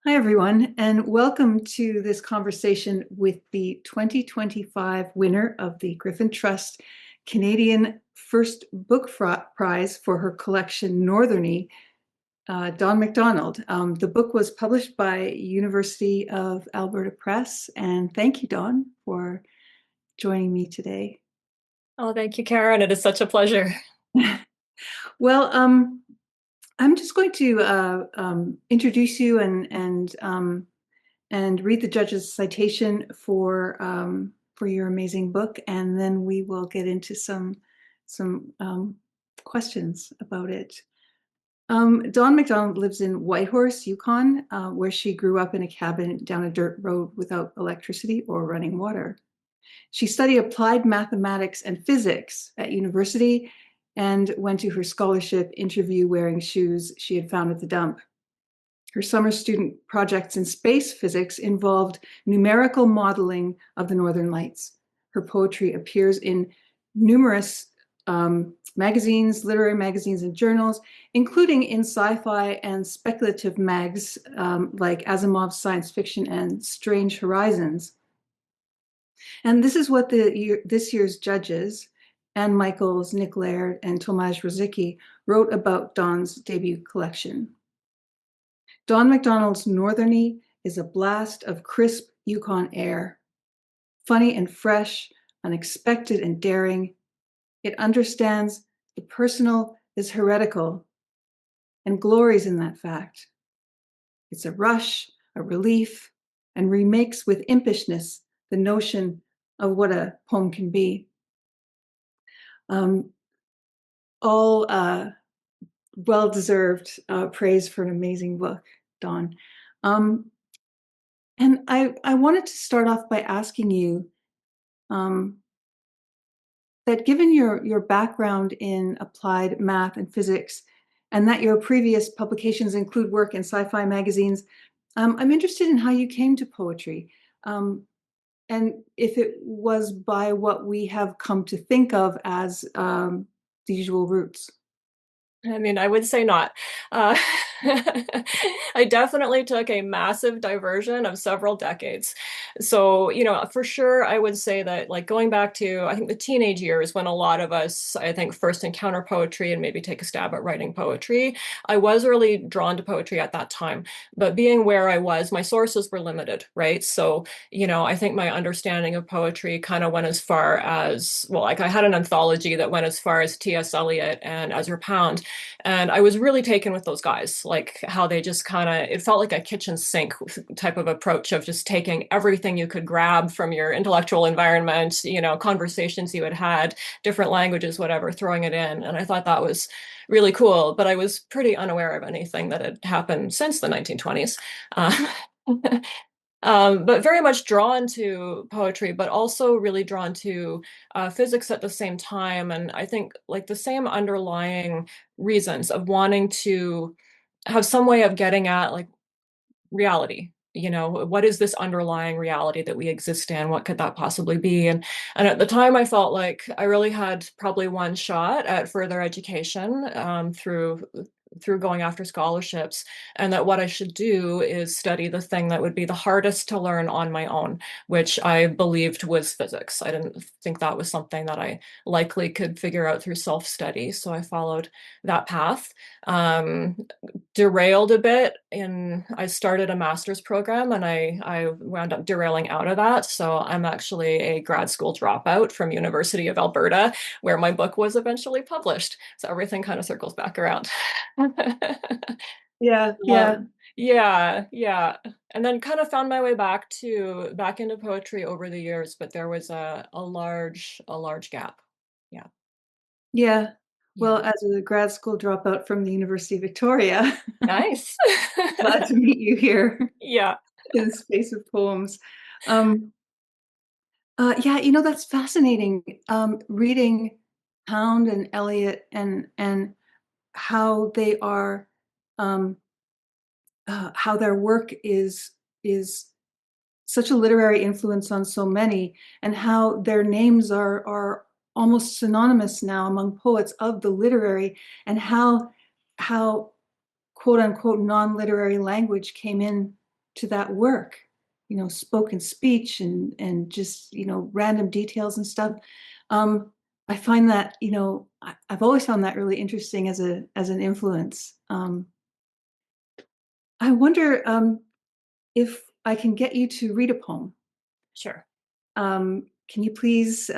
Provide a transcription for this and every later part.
Hi, everyone, and welcome to this conversation with the 2025 winner of the Griffin Trust Canadian First Book Prize for her collection 𝙉𝙤𝙧𝙩𝙮𝙯, Dawn Macdonald. The book was published by University of Alberta Press, and thank you, Dawn, for joining me today. Oh, thank you, Karen. It is such a pleasure. Well, I'm just going to introduce you and read the judge's citation for your amazing book, and then we will get into some questions about it. Dawn Macdonald lives in Whitehorse, Yukon, where she grew up in a cabin down a dirt road without electricity or running water. She studied applied mathematics and physics at university and went to her scholarship interview wearing shoes she had found at the dump. Her summer student projects in space physics involved numerical modeling of the Northern Lights. Her poetry appears in numerous magazines, literary magazines, and journals, including in sci-fi and speculative mags like Asimov's Science Fiction and Strange Horizons. And this is what this year's judges, Anne Michaels, Nick Laird, and Tomasz Rosicky, wrote about Dawn's debut collection. Dawn Macdonald's 𝙉𝙧𝙯𝙯𝙯 is a blast of crisp Yukon air. Funny and fresh, unexpected and daring, it understands the personal is heretical and glories in that fact. It's a rush, a relief, and remakes with impishness the notion of what a poem can be. All well-deserved praise for an amazing book, Dawn. And I wanted to start off by asking you that given your background in applied math and physics, and that your previous publications include work in sci-fi magazines, I'm interested in how you came to poetry, and if it was by what we have come to think of as the usual routes. I mean, I would say not. Uh, I definitely took a massive diversion of several decades. So, for sure, I would say that, like, going back to, I think, the teenage years when a lot of us, I think, first encounter poetry and maybe take a stab at writing poetry, I was really drawn to poetry at that time. But being where I was, my sources were limited, right? So, I think my understanding of poetry kind of went as far as, well, like I had an anthology that went as far as T.S. Eliot and Ezra Pound. And I was really taken with those guys, like how they just kind of, it felt like a kitchen sink type of approach of just taking everything you could grab from your intellectual environment, conversations you had, different languages, whatever, throwing it in. And I thought that was really cool, but I was pretty unaware of anything that had happened since the 1920s. But very much drawn to poetry, but also really drawn to physics at the same time. And I think like the same underlying reasons of wanting to have some way of getting at like reality. What is this underlying reality that we exist in? What could that possibly be? And at the time, I felt like I really had probably one shot at further education through going after scholarships, and that what I should do is study the thing that would be the hardest to learn on my own, which I believed was physics. I didn't think that was something that I likely could figure out through self-study, so I followed that path. Derailed a bit I started a master's program, and I wound up derailing out of that. So I'm actually a grad school dropout from University of Alberta, where my book was eventually published. So everything kind of circles back around. Yeah, yeah. Yeah. And then kind of found my way back into poetry over the years, but there was a large gap. Yeah. Yeah. Yeah. Well, as a grad school dropout from the University of Victoria, Nice. glad to meet you here Yeah. in the space of poems. Yeah, that's fascinating. Reading Pound and Eliot and how they are, how their work is such a literary influence on so many, and how their names are almost synonymous now among poets of the literary, and how quote unquote non-literary language came in to that work, spoken speech and just, random details and stuff. I find that, I've always found that really interesting as an influence. I wonder if I can get you to read a poem. Sure. Can you please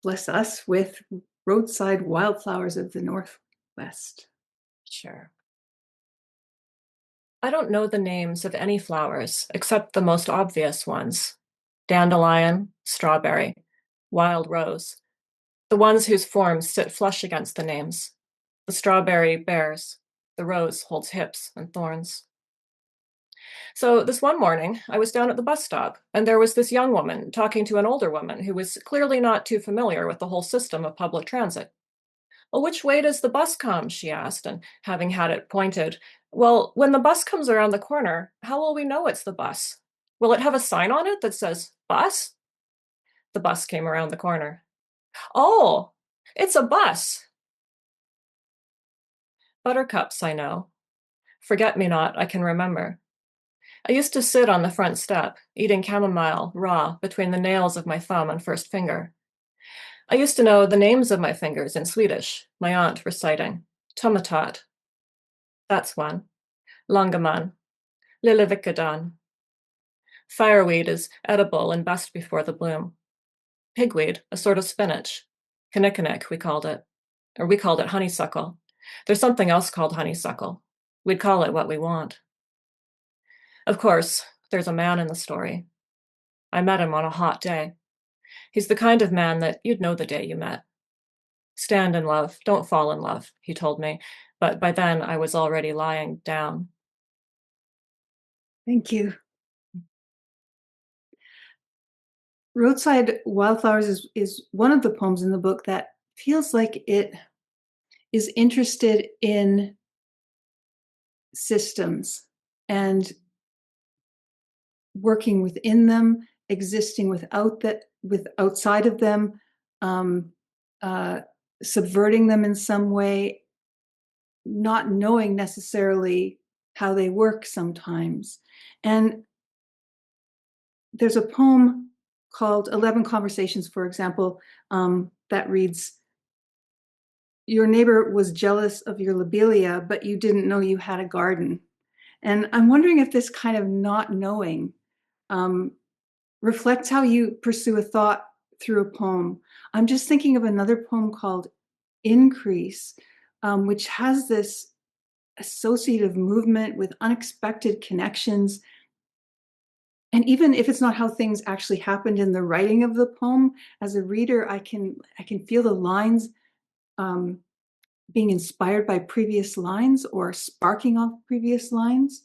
bless us with Roadside Wildflowers of the Northwest? Sure. I don't know the names of any flowers except the most obvious ones: dandelion, strawberry, wild rose, the ones whose forms sit flush against the names. The strawberry bears, the rose holds hips and thorns. So this one morning, I was down at the bus stop, and there was this young woman talking to an older woman who was clearly not too familiar with the whole system of public transit. "Well, which way does the bus come?" she asked, and having had it pointed, "Well, when the bus comes around the corner, how will we know it's the bus? Will it have a sign on it that says bus?" The bus came around the corner. "Oh, it's a bus." Buttercups, I know. Forget-me-not, I can remember. I used to sit on the front step, eating chamomile raw between the nails of my thumb and first finger. I used to know the names of my fingers in Swedish, my aunt reciting. Tomatat. That's one. Langaman. Lillevikadan. Fireweed is edible and best before the bloom. Pigweed, a sort of spinach. Kinnikinnick, we called it. Or we called it honeysuckle. There's something else called honeysuckle. We'd call it what we want. Of course, there's a man in the story. I met him on a hot day. He's the kind of man that you'd know the day you met. Stand in love, don't fall in love, he told me, but by then I was already lying down. Thank you. Roadside Wildflowers is one of the poems in the book that feels like it is interested in systems and working within them, existing outside of them, subverting them in some way, not knowing necessarily how they work sometimes. And there's a poem called 11 Conversations, for example, that reads, "Your neighbor was jealous of your lobelia, but you didn't know you had a garden." And I'm wondering if this kind of not knowing reflects how you pursue a thought through a poem. I'm just thinking of another poem called Increase, which has this associative movement with unexpected connections. And even if it's not how things actually happened in the writing of the poem, as a reader, I can feel the lines being inspired by previous lines or sparking off previous lines.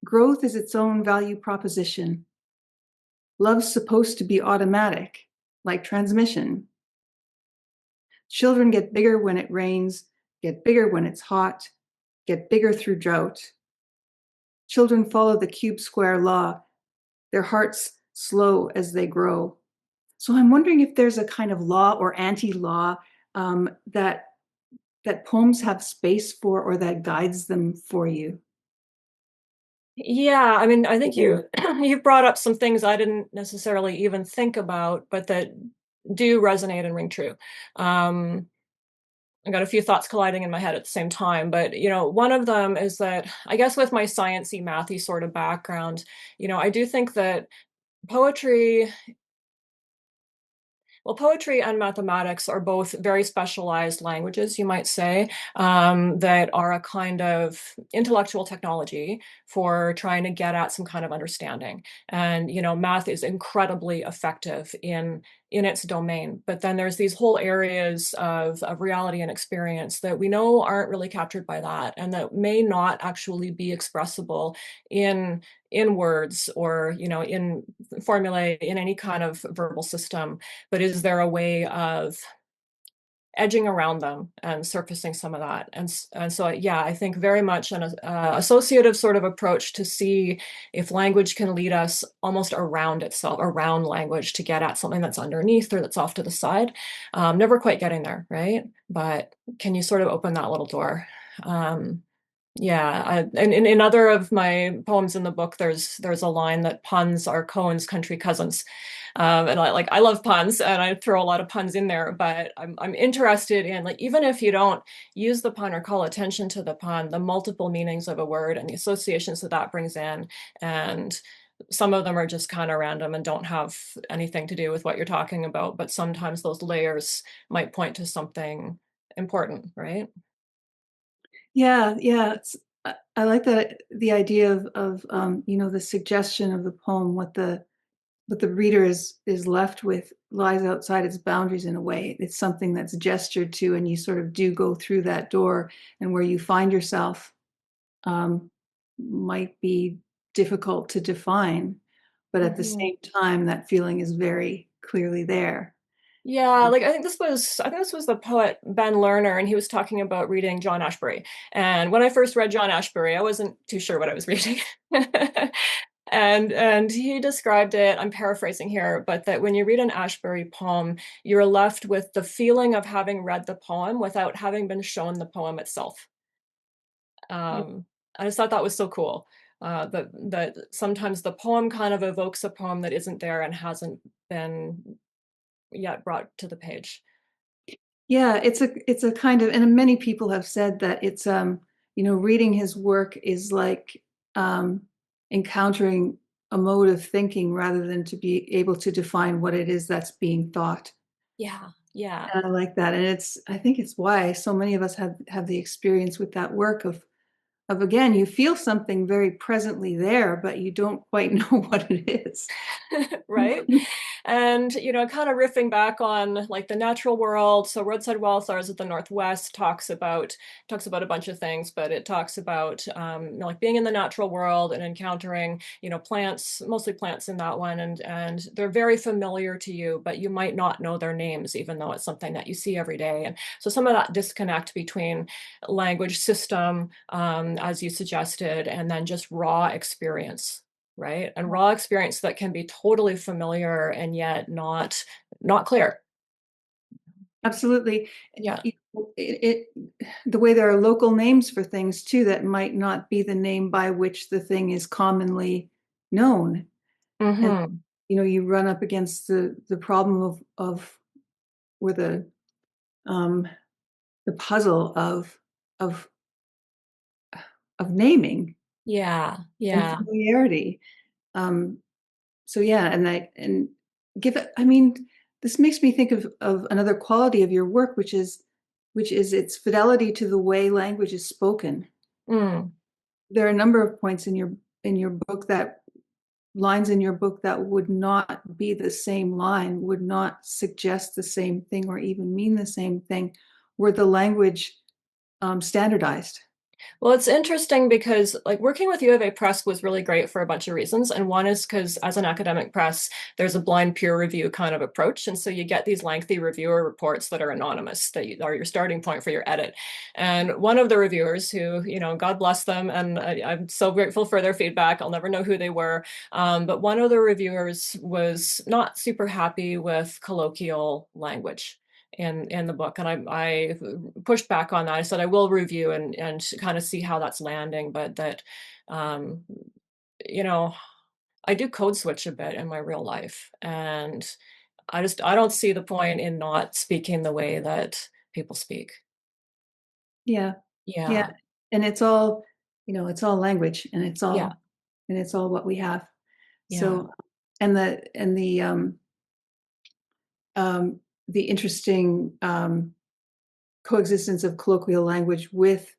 Growth is its own value proposition. Love's supposed to be automatic, like transmission. Children get bigger when it rains, get bigger when it's hot, get bigger through drought. Children follow the cube square law, their hearts slow as they grow. So I'm wondering if there's a kind of law or anti-law that poems have space for or that guides them for you. Yeah, I mean, I think you brought up some things I didn't necessarily even think about, but that do resonate and ring true. I got a few thoughts colliding in my head at the same time, but one of them is that I guess with my sciencey, mathy sort of background, I do think that poetry well, poetry and mathematics are both very specialized languages, you might say, that are a kind of intellectual technology for trying to get at some kind of understanding. And math is incredibly effective in its domain. But then there's these whole areas of reality and experience that we know aren't really captured by that, and that may not actually be expressible in words or in formulae in any kind of verbal system. But is there a way of edging around them and surfacing some of that? And so yeah, I think very much an associative sort of approach to see if language can lead us almost around itself, around language, to get at something that's underneath or that's off to the side. Never quite getting there, right? But can you sort of open that little door? Yeah, and in other of my poems in the book, there's a line that puns are Cohen's country cousins, and I love puns, and I throw a lot of puns in there. But I'm interested in, like, even if you don't use the pun or call attention to the pun, the multiple meanings of a word and the associations that that brings in, and some of them are just kind of random and don't have anything to do with what you're talking about. But sometimes those layers might point to something important, right? Yeah, yeah. I like that the idea of you know, the suggestion of the poem, what the reader is left with lies outside its boundaries in a way. It's something that's gestured to, and you sort of do go through that door, and where you find yourself um, might be difficult to define, but at the Mhm. same time, that feeling is very clearly there. Yeah, like I think this was the poet Ben Lerner, and he was talking about reading John Ashbery. And when I first read John Ashbery, I wasn't too sure what I was reading. And he described it, I'm paraphrasing here, but that when you read an Ashbery poem, you're left with the feeling of having read the poem without having been shown the poem itself. I just thought that was so cool. That sometimes the poem kind of evokes a poem that isn't there and hasn't been yet brought to the page. Yeah, it's a kind of, and many people have said that it's you know, reading his work is like um encountering a mode of thinking rather than to be able to define what it is that's being thought. Yeah, yeah. And I like that. And I think it's why so many of us have the experience with that work of again, you feel something very presently there, but you don't quite know what it is. Right? And, kind of riffing back on like the natural world. So Roadside Wildflowers of the Northwest talks about a bunch of things, but it talks about like being in the natural world and encountering, plants, mostly plants in that one, and they're very familiar to you, but you might not know their names, even though it's something that you see every day. And so some of that disconnect between language system, as you suggested, and then just raw experience, right? And raw experience that can be totally familiar and yet not clear. Absolutely. Yeah. The way there are local names for things too that might not be the name by which the thing is commonly known. And Hmm. you know, you run up against the problem of or um the puzzle of of naming Yeah. and Yeah. familiarity. Um so yeah, and give it, I mean, this makes me think of another quality of your work, which is its fidelity to the way language is spoken. Mm. There are a number of points in your book that lines in your book that would not be the same line, would not suggest the same thing or even mean the same thing, were the language standardized. Well, it's interesting because like working with U of A Press was really great for a bunch of reasons. And one is because as an academic press, there's a blind peer review kind of approach. And so you get these lengthy reviewer reports that are anonymous, that are your starting point for your edit. And one of the reviewers who, God bless them, and I'm so grateful for their feedback. I'll never know who they were. But one of the reviewers was not super happy with colloquial language in the book, and I pushed back on that. I said I will review and kind of see how that's landing, but that um, you know I do code switch a bit in my real life, and I don't see the point in not speaking the way that people speak. Yeah, yeah, Yeah, and it's all, you know, it's all language, yeah, and it's all what we have. yeah. So, and um, the interesting coexistence of colloquial language with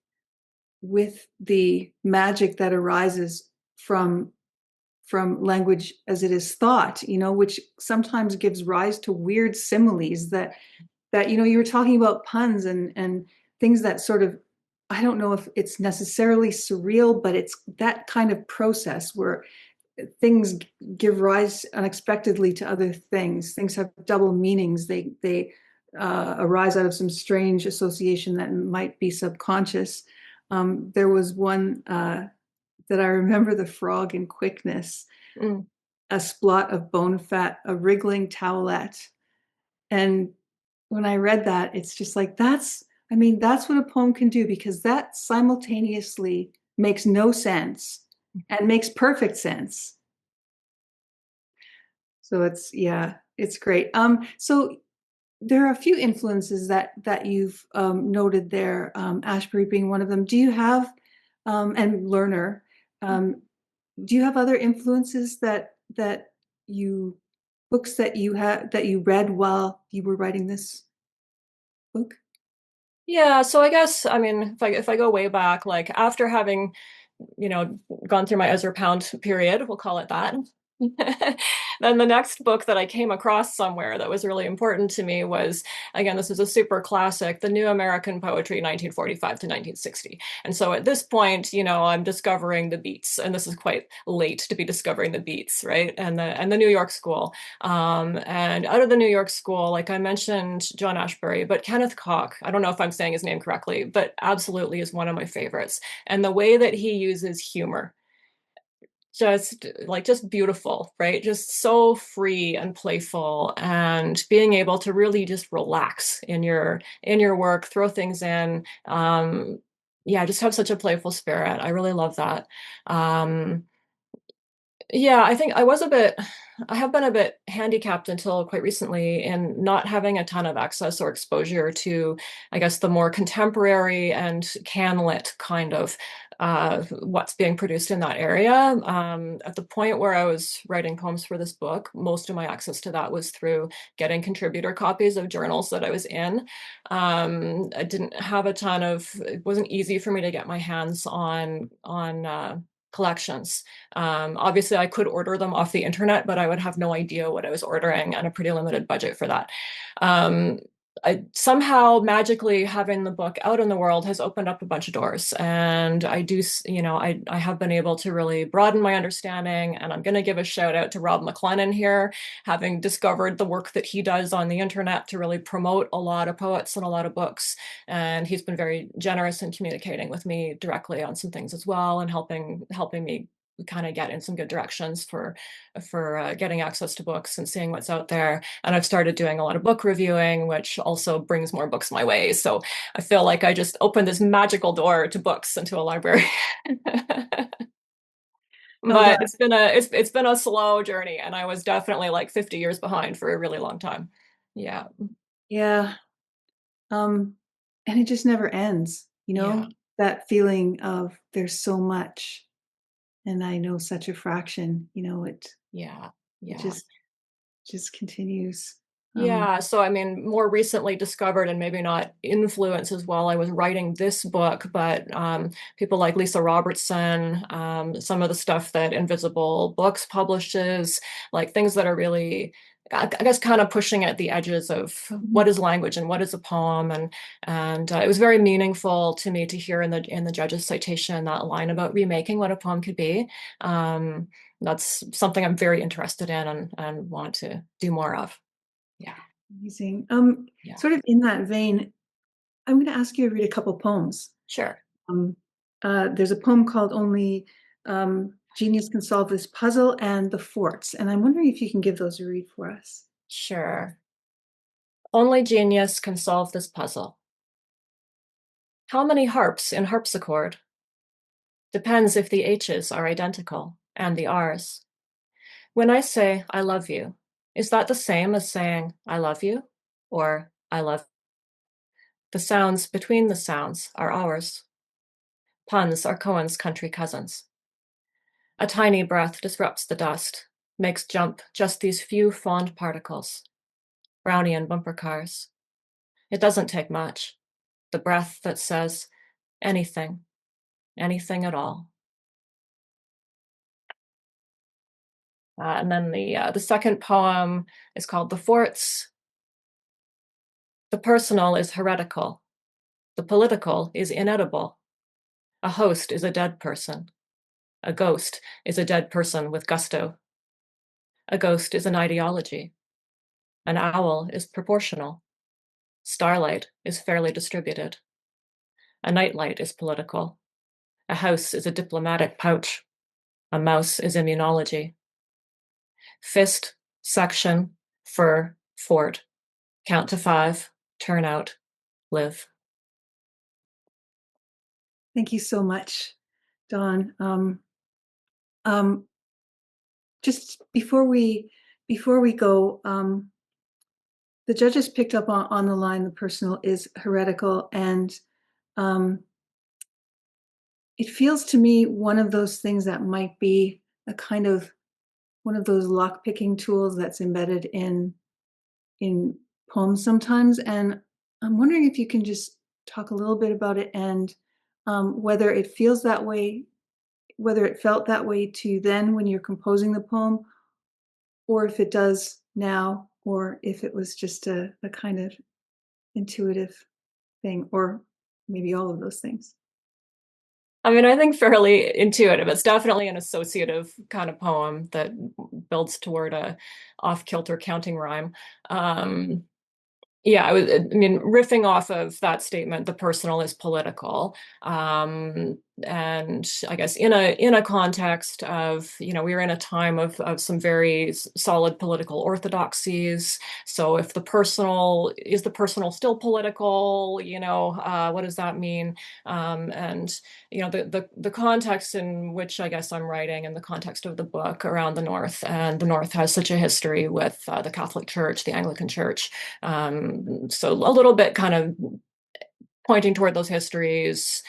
the magic that arises from language as it is thought, you know, which sometimes gives rise to weird similes that you know, you were talking about puns and things that sort of, I don't know if it's necessarily surreal, but it's that kind of process where things give rise unexpectedly to other things. Things have double meanings. They arise out of some strange association that might be subconscious. There was one that I remember, the frog in quickness, Mm. a splot of bone fat, a wriggling towelette. And when I read that, it's just like, that's, I mean, that's what a poem can do because that simultaneously makes no sense and makes perfect sense. So it's, yeah, it's great. So there are a few influences that you've noted there, Ashbury being one of them. Do you have, and Lerner, do you have other influences that you, books that you have that you read while you were writing this book? Yeah, so I guess, I mean, if I go way back, like after having, you know, gone through my Ezra Pound period, we'll call it that. Then the next book that I came across somewhere that was really important to me was, again, this is a super classic, The New American Poetry, 1945 to 1960. And so at this point, you know, I'm discovering the beats, and this is quite late to be discovering the beats, right? And the New York School. And out of the New York School, like I mentioned John Ashbery, but Kenneth Koch, I don't know if I'm saying his name correctly, but absolutely is one of my favorites. And the way that he uses humor, just beautiful, right? Just so free and playful, and being able to really just relax in your work, throw things in. Yeah, just have such a playful spirit. I really love that. Um, yeah, I think I have been a bit handicapped until quite recently in not having a ton of access or exposure to, I guess, the more contemporary and canlit kind of what's being produced in that area. At the point where I was writing poems for this book, most of my access to that was through getting contributor copies of journals that I was in. I didn't have a ton of, it wasn't easy for me to get my hands on collections. Obviously, I could order them off the internet, but I would have no idea what I was ordering and a pretty limited budget for that. Um, somehow magically having the book out in the world has opened up a bunch of doors, and I do, you know, I have been able to really broaden my understanding. And I'm going to give a shout out to Rob McLennan here, having discovered the work that he does on the internet to really promote a lot of poets and a lot of books. And he's been very generous in communicating with me directly on some things as well, and helping me kind of get in some good directions for getting access to books and seeing what's out there. And I've started doing a lot of book reviewing, which also brings more books my way. So I feel like I just opened this magical door to books and to a library. Oh, But it's been a slow journey, and I was definitely like 50 years behind for a really long time. Yeah. yeah. Um, and it just never ends, you Yeah. know, that feeling of there's so much and I know such a fraction, you know, Yeah. it Yeah. just continues. Yeah, so I mean, more recently discovered, and maybe not influences while I was writing this book, but people like Lisa Robertson, some of the stuff that Invisible Books publishes, like things that are really, I guess, kind of pushing at the edges of Mhm. what is language and what is a poem, and it was very meaningful to me to hear in the judge's citation that line about remaking what a poem could be. That's something I'm very interested in and want to do more of. Yeah. Amazing. Yeah. Sort of in that vein, I'm going to ask you to read a couple poems. Sure. Um, there's a poem called Only Genius Can Solve This Puzzle and The Forts. And I'm wondering if you can give those a read for us. Sure. Only genius can solve this puzzle. How many harps in harpsichord? Depends if the H's are identical and the R's. When I say I love you, is that the same as saying I love you or I love? The sounds between the sounds are ours. Puns are Cohen's country cousins. A tiny breath disrupts the dust, makes jump just these few fond particles. Brownian bumper cars. It doesn't take much. The breath that says anything, anything at all. And then the second poem is called The Forts. The personal is heretical. The political is inedible. A host is a dead person. A ghost is a dead person with gusto. A ghost is an ideology. An owl is proportional. Starlight is fairly distributed. A nightlight is political. A house is a diplomatic pouch. A mouse is immunology. Fist, section, fur, fort. Count to 5, turn out, live. Thank you so much, Dawn. Um, just before we go, the judges picked up on the line, the personal is heretical, and um, it feels to me one of those things that might be a kind of one of those lock-picking tools that's embedded in poems sometimes. And I'm wondering if you can just talk a little bit about it and whether it feels that way, whether it felt that way to you then when you're composing the poem, or if it does now, or if it was just a kind of intuitive thing, or maybe all of those things. I mean, I think fairly intuitive. It's definitely an associative kind of poem that builds toward a off-kilter counting rhyme. Um, Yeah, I mean, riffing off of that statement, the personal is political. And I guess in a context of, we were in a time of some very solid political orthodoxies. So if the personal still political, what does that mean? And the context in which I guess I'm writing, and the context of the book around the North, and the North has such a history with the Catholic Church, the Anglican Church. So a little bit kind of pointing toward those histories.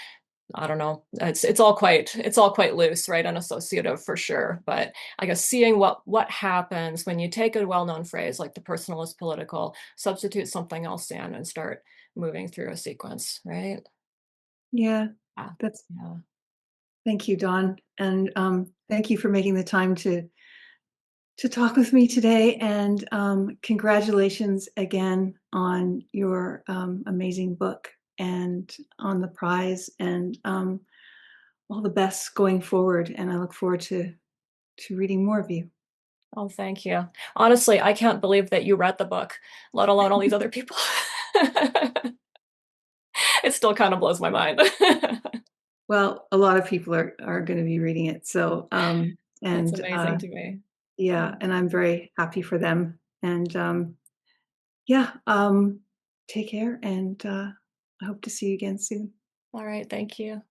I don't know. It's all quite loose, right? And associative for sure. But I guess seeing what happens when you take a well-known phrase like the personal is political, substitute something else in, and start moving through a sequence, right? Yeah, Yeah. that's Yeah. thank you, Dawn, and thank you for making the time to talk with me today. And congratulations again on your amazing book and on the prize, and all the best going forward. And I look forward to reading more of you. Oh, thank you. Honestly, I can't believe that you read the book, let alone all these other people. It still kind of blows my mind. Well, a lot of people are going to be reading it, so That's and amazing to me. yeah, and I'm very happy for them. And yeah, take care, and I hope to see you again soon. All right, thank you.